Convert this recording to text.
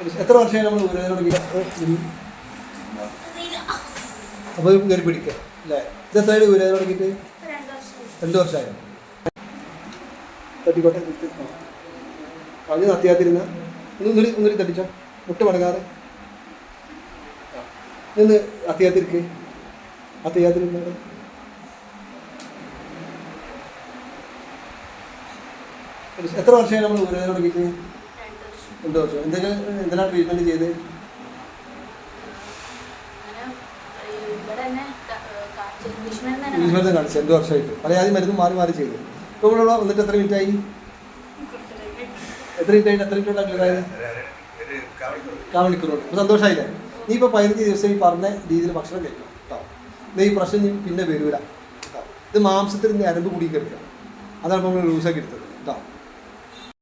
എത്ര വർഷമായി നമ്മൾ ഊരവേദന തുടങ്ങിയിട്ട്? അപ്പോൾ കയറി പിടിക്കുക അല്ലേ? ഇത് എത്രയായിട്ട് ഊരവേദന തുടങ്ങിയിട്ട്? 2 വർഷമായി. തട്ടിക്കോട്ടെ. കളി നത്തിയാത്തിരുന്ന ഒന്നൊരു തട്ടിച്ചോ, മുട്ട് മടങ്ങാറ് നിന്ന് അത്തിയാത്തിരിക്ക്. അത്തിയാത്തിരുന്ന എത്ര വർഷമായി നമ്മൾ ഊരവേദന തുടങ്ങിയിട്ട്? 2 വർഷം. എന്തെല്ലാം ട്രീറ്റ്മെൻറ്റ് ചെയ്ത്? ഇംഗ്ലീഷ് മരുന്ന് കാണിച്ചു 2 വർഷമായിട്ട്. പല ആദ്യം മരുന്ന് മാറി മാറി ചെയ്തു. ഇപ്പോൾ ഇവിടെ വന്നിട്ട് എത്ര മിനിറ്റ് ആയി? എത്ര മിനിറ്റ് ആയിട്ട്? എത്ര മിനിറ്റ് ഉണ്ടാക്കിയത്? 1 മണിക്കൂറുണ്ട്. ഇപ്പോൾ സന്തോഷമായില്ലേ? നീ ഇപ്പോൾ 15 ദിവസം ഈ പറഞ്ഞ രീതിയിൽ ഭക്ഷണം കഴിക്കണം കേട്ടോ. ഈ പ്രശ്നം നീ പിന്നെ വരൂല കേട്ടോ. ഇത് മാംസത്തിൽ നിന്ന് അരമ്പ് കുടിക്കെടുക്കുക. അതാണ് നമ്മൾ ലൂസാക്കി എടുത്തത്.